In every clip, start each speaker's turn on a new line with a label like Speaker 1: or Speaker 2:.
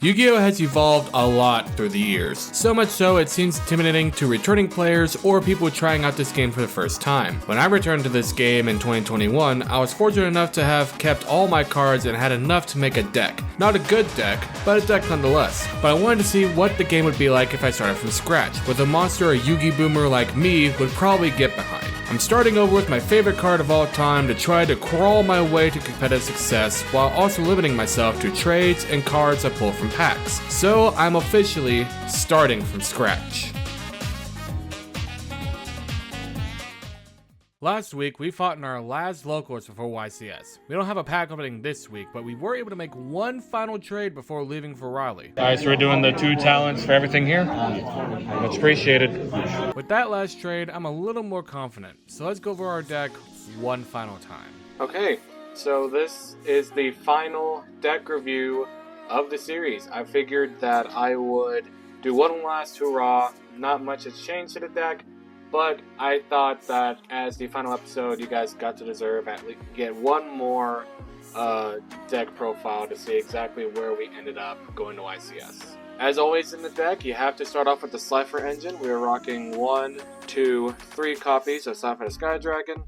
Speaker 1: Yu-Gi-Oh! Has evolved a lot through the years, so much so it seems intimidating to returning players or people trying out this game for the first time. When I returned to this game in 2021, I was fortunate enough to have kept all my cards and had enough to make a deck. Not a good deck, but a deck nonetheless. But I wanted to see what the game would be like if I started from scratch, with a monster a Yu-Gi boomer like me would probably get behind. I'm starting over with my favorite card of all time to try to crawl my way to competitive success while also limiting myself to trades and cards I pull from packs. So I'm officially starting from scratch. Last week, we fought in our last locals before YCS. We don't have a pack opening this week, but we were able to make one final trade before leaving for Raleigh.
Speaker 2: Alright, so we're doing the 2 talents for everything here. Much appreciated.
Speaker 1: With that last trade, I'm a little more confident, so let's go over our deck one final time. Okay, so this is the final deck review of the series. I figured that I would do one last hurrah. Not much has changed to the deck, but I thought that as the final episode, you guys got to deserve at least get one more deck profile to see exactly where we ended up going to ICS. As always in the deck, you have to start off with the Slifer engine. We are rocking 1, 2, 3 copies of Slifer the Sky Dragon,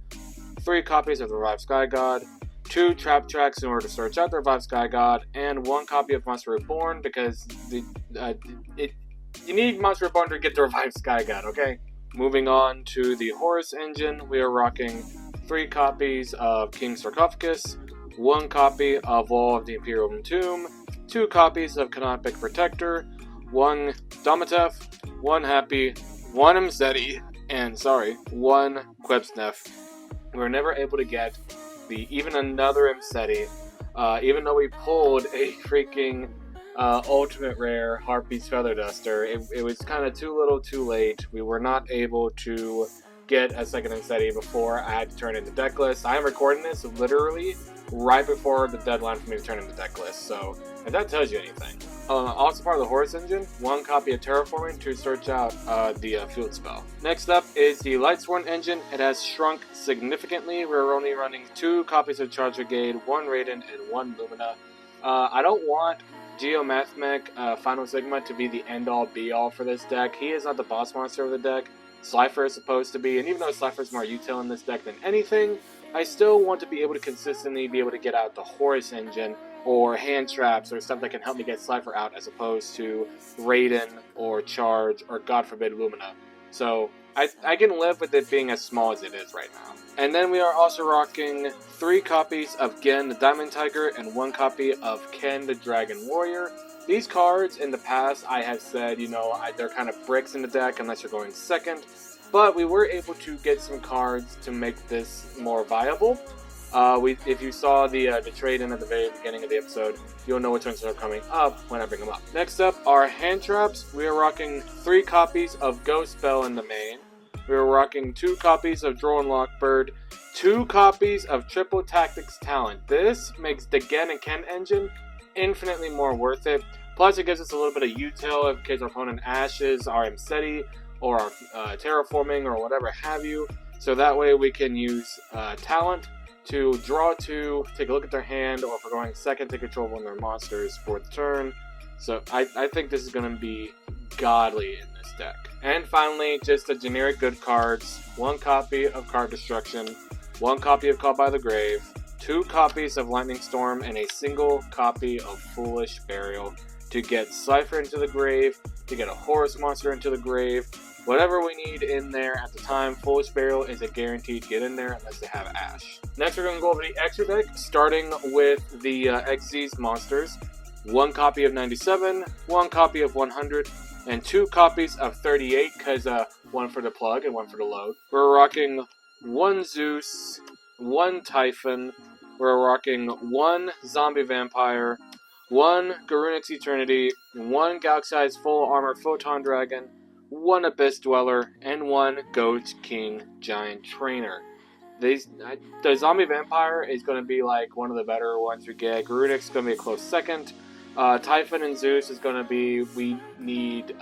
Speaker 1: 3 copies of the Revived Sky God, 2 trap tracks in order to search out the Revived Sky God, and 1 copy of Monster Reborn because you need Monster Reborn to get the Revived Sky God, okay? Moving on to the Horus engine, we are rocking 3 copies of King Sarcophagus, 1 copy of Wall of the Imperial Tomb, 2 copies of Canonic Protector, 1 Domatef, 1 Happy, 1 Mzeti, and 1 Quebsnef. We were never able to get even another Mzeti, even though we pulled a freaking ultimate rare Harpy's Feather Duster. It was kind of too little too late. We were not able to get a second Mzeti before I had to turn in the deck list. I am recording this literally right before the deadline for me to turn in the deck list, so if that tells you anything. Also part of the Horus engine, 1 copy of Terraforming to search out the field spell. Next up is the Lightsworn engine. It has shrunk significantly. We're only running 2 copies of Charge Brigade, 1 Raiden, and 1 Lumina. I don't want Geomathmech Final Sigma to be the end-all be-all for this deck. He is not the boss monster of the deck. Slifer is supposed to be, and even though Slifer is more util in this deck than anything, I still want to be able to consistently be able to get out the Horus engine or hand traps or stuff that can help me get Slifer out as opposed to Raiden or Charge or God forbid Lumina. So I can live with it being as small as it is right now. And then we are also rocking 3 copies of Gen the Diamond Tiger and 1 copy of Ken the Dragon Warrior. These cards in the past I have said, they're kind of bricks in the deck unless you're going second. But we were able to get some cards to make this more viable. If you saw the trade-in at the very beginning of the episode, you'll know which ones are coming up when I bring them up. Next up are hand traps. We are rocking 3 copies of Ghost Bell in the main. We are rocking 2 copies of Droll and Lockbird, 2 copies of Triple Tactics Talent. This makes the Gen and Ken engine infinitely more worth it. Plus it gives us a little bit of util in case our opponent ashes our Mzeti or our Terraforming or whatever have you. So that way we can use Talent to draw 2, take a look at their hand, or if we're going second, take control of one of their monsters for the turn. So I think this is going to be godly in this deck. And finally, just the generic good cards. 1 copy of Card Destruction, 1 copy of Call by the Grave, 2 copies of Lightning Storm, and a single copy of Foolish Burial to get Slifer into the grave, to get a Horus monster into the grave. Whatever we need in there at the time, Foolish Burial is a guaranteed get in there unless they have Ash. Next we're going to go over the extra deck, starting with the XZ's monsters. 1 copy of 97, 1 copy of 100, and 2 copies of 38, because 1 for the plug and 1 for the load. We're rocking 1 Zeus, 1 Typhon, we're rocking 1 Zombie Vampire, 1 Garunix Eternity, 1 Galaxy's Full Armor Photon Dragon, 1 Abyss Dweller, and 1 Goat King Giant Trainer. The Zombie Vampire is going to be like one of the better ones we get. Garunix is going to be a close second. Typhon and Zeus is going to be, we need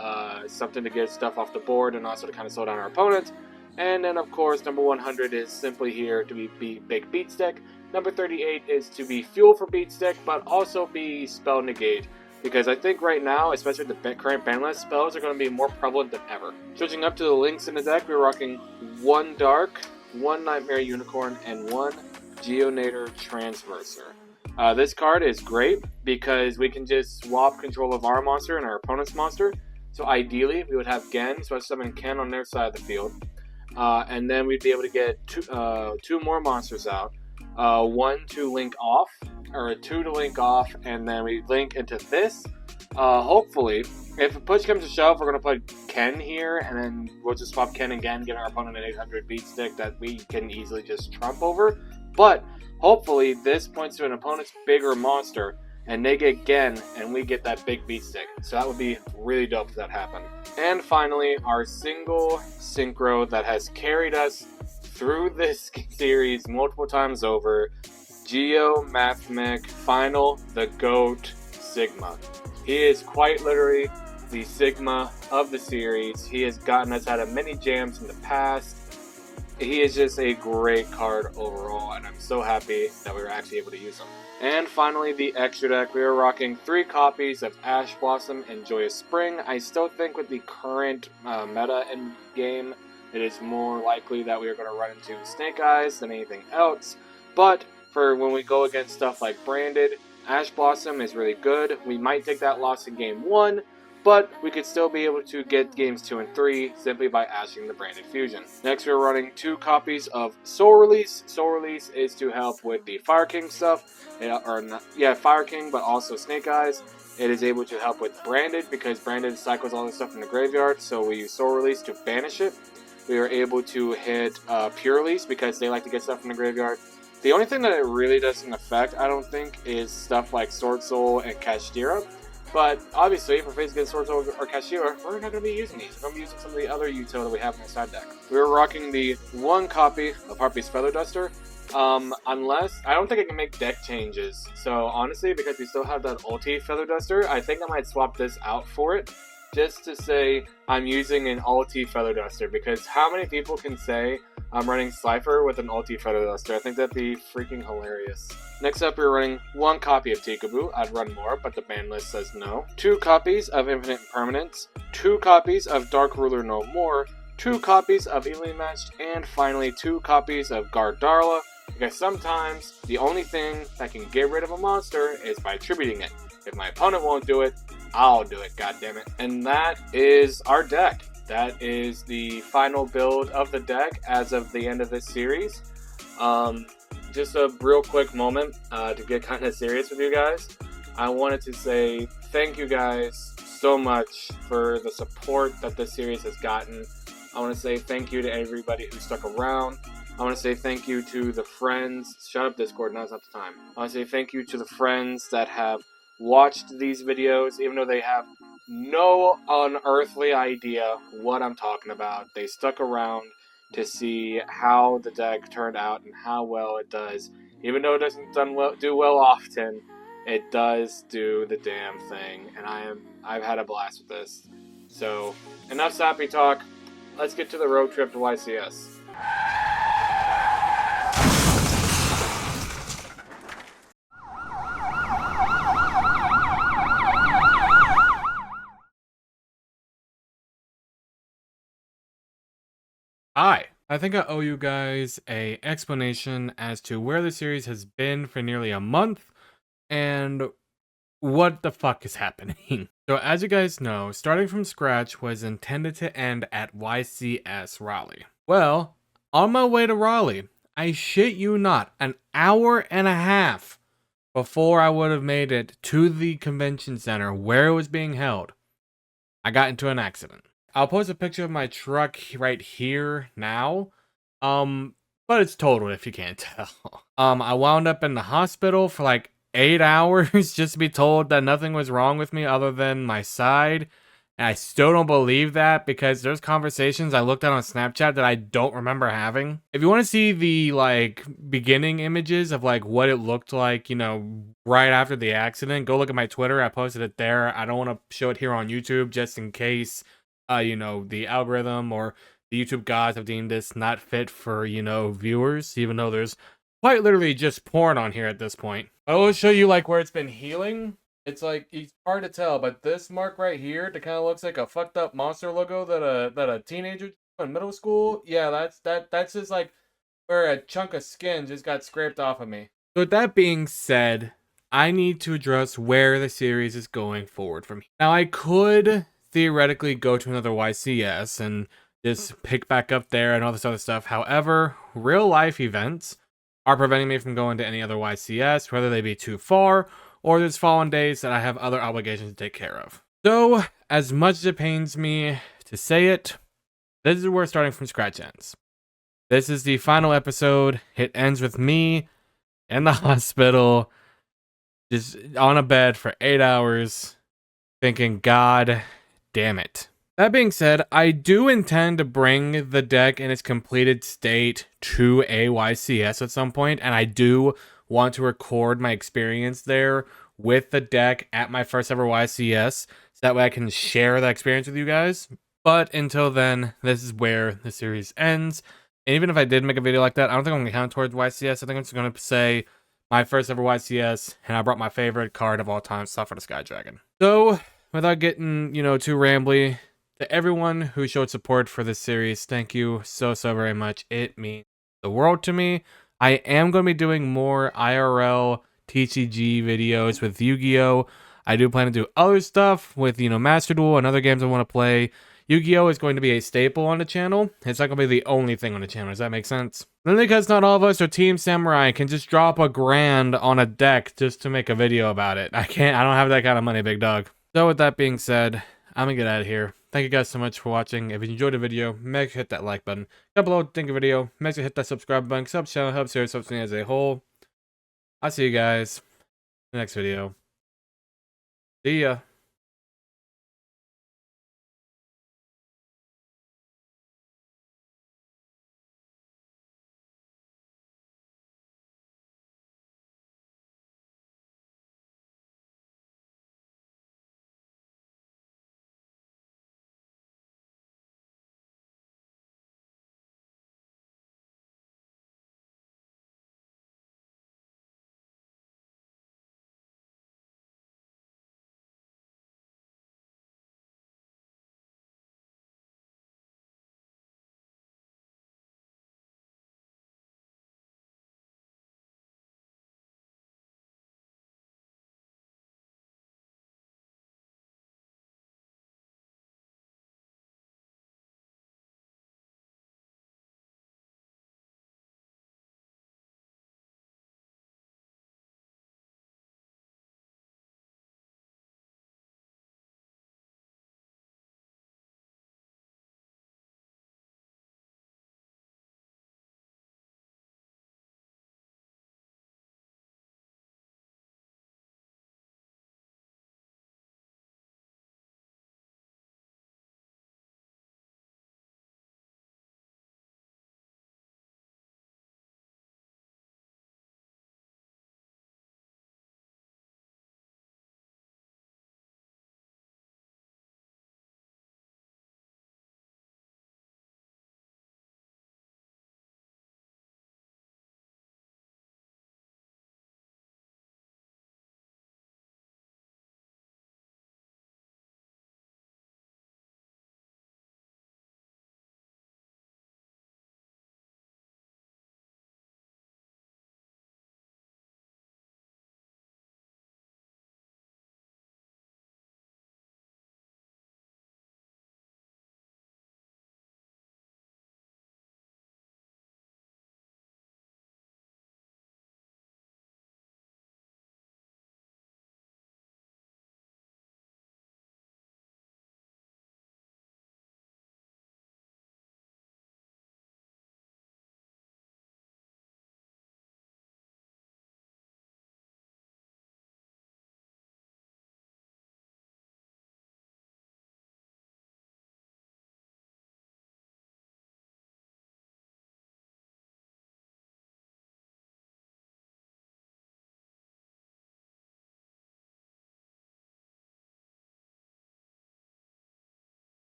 Speaker 1: something to get stuff off the board and also to kind of slow down our opponents. And then of course number 100 is simply here to be big beat stick. Number 38 is to be fuel for beat stick, but also be spell negate. because I think right now, especially the current ban list, spells are going to be more prevalent than ever. Switching up to the links in the deck, we're rocking 1 Dark, 1 Nightmare Unicorn, and 1 Geonator Transverser. This card is great because we can just swap control of our monster and our opponent's monster. So ideally, we would have Gen, so I summon Ken on their side of the field. And then we'd be able to get two more monsters out. 1 to link off, or a 2 to link off, and then we link into this. Hopefully, if push comes to shove, we're going to play Ken here, and then we'll just swap Ken again, give our opponent an 800 beat stick that we can easily just trump over. But hopefully, this points to an opponent's bigger monster, and they get Gen, and we get that big beat stick. So that would be really dope if that happened. And finally, our single synchro that has carried us through this series multiple times over, Geo Mathmech Final, the GOAT, Sigma. He is quite literally the Sigma of the series. He has gotten us out of many jams in the past. He is just a great card overall, and I'm so happy that we were actually able to use him. And finally, the extra deck. We are rocking 3 copies of Ash Blossom and Joyous Spring. I still think with the current meta in game, it is more likely that we are going to run into Snake Eyes than anything else. But for when we go against stuff like Branded, Ash Blossom is really good. We might take that loss in game 1, but we could still be able to get games 2 and 3 simply by ashing the Branded Fusion. Next, we're running 2 copies of Soul Release. Soul Release is to help with the Fire King stuff, Fire King, but also Snake Eyes. It is able to help with Branded because Branded cycles all the stuff in the graveyard, so we use Soul Release to banish it. We are able to hit Pure Release because they like to get stuff from the graveyard. The only thing that it really doesn't affect, I don't think, is stuff like Sword Soul and Kashtira. But obviously, if we're facing against Sword Soul or Kashtira, we're not going to be using these. We're going to be using some of the other util that we have in our side deck. We're rocking the 1 copy of Harpy's Feather Duster. Unless, I don't think I can make deck changes. So honestly, because we still have that ulti Feather Duster, I think I might swap this out for it. Just to say I'm using an ulti Feather Duster, because how many people can say I'm running Cypher with an ulti Feather Duster? I think that'd be freaking hilarious. Next up, we're running 1 copy of Tikaboo. I'd run more, but the ban list says no. 2 copies of Infinite Impermanence, 2 copies of Dark Ruler No More, 2 copies of Evenly Matched, and finally 2 copies of Guard Darla, because sometimes the only thing that can get rid of a monster is by attributing it. If my opponent won't do it, I'll do it, goddammit. And that is our deck. That is the final build of the deck as of the end of this series. Just a real quick moment to get kind of serious with you guys. I wanted to say thank you guys so much for the support that this series has gotten. I want to say thank you to everybody who stuck around. I want to say thank you to the friends. Shut up, Discord, now's not the time. I want to say thank you to the friends that have watched these videos, even though they have no unearthly idea what I'm talking about. They stuck around to see how the deck turned out and how well it does. Even though it doesn't do well often, it does do the damn thing, and I've had a blast with this. So, enough sappy talk. Let's get to the road trip to YCS.
Speaker 2: Hi. I think I owe you guys an explanation as to where the series has been for nearly a month and what the fuck is happening. So as you guys know, starting from scratch was intended to end at YCS Raleigh. Well, on my way to Raleigh, I shit you not, an hour and a half before I would have made it to the convention center where it was being held, I got into an accident. I'll post a picture of my truck right here now. But it's totaled if you can't tell. I wound up in the hospital for like 8 hours just to be told that nothing was wrong with me other than my side. And I still don't believe that because there's conversations I looked at on Snapchat that I don't remember having. If you want to see the like beginning images of like what it looked like, you know, right after the accident, go look at my Twitter. I posted it there. I don't want to show it here on YouTube just in case, you know, the algorithm or the YouTube gods have deemed this not fit for, you know, viewers, even though there's quite literally just porn on here at this point. I will show you like where it's been healing.
Speaker 1: It's like it's hard to tell, but this mark right here, that kind of looks like a fucked up monster logo that a teenager drew in middle school. Yeah, that's just like where a chunk of skin just got scraped off of me.
Speaker 2: So with that being said, I need to address where the series is going forward from here. Now I could theoretically go to another YCS and just pick back up there and all this other stuff. However, real life events are preventing me from going to any other YCS, whether they be too far or there's fallen days that I have other obligations to take care of. So, as much as it pains me to say it, this is where starting from scratch ends. This is the final episode. It ends with me in the hospital, just on a bed for 8 hours, thinking, God damn it. That being said, I do intend to bring the deck in its completed state to AYCS at some point, and I do want to record my experience there with the deck at my first ever YCS, so that way I can share that experience with you guys. But until then, this is where the series ends. And even if I did make a video like that, I don't think I'm going to count towards YCS. I think I'm just going to say my first ever YCS, and I brought my favorite card of all time, Suffer the Sky Dragon. So, without getting, too rambly, to everyone who showed support for this series, thank you so very much. It means the world to me. I am going to be doing more IRL TCG videos with Yu-Gi-Oh! I do plan to do other stuff with, Master Duel and other games I want to play. Yu-Gi-Oh! Is going to be a staple on the channel. It's not going to be the only thing on the channel. Does that make sense? Then because not all of us are Team Samurai can just drop $1,000 on a deck just to make a video about it. I don't have that kind of money, big dog. So with that being said, I'm gonna get out of here. Thank you guys so much for watching. If you enjoyed the video, make sure to hit that like button. Down below, think of the video. Make sure to hit that subscribe button. Sub channel helps here, helps me as a whole. I'll see you guys in the next video. See ya.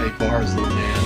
Speaker 1: bars, little man.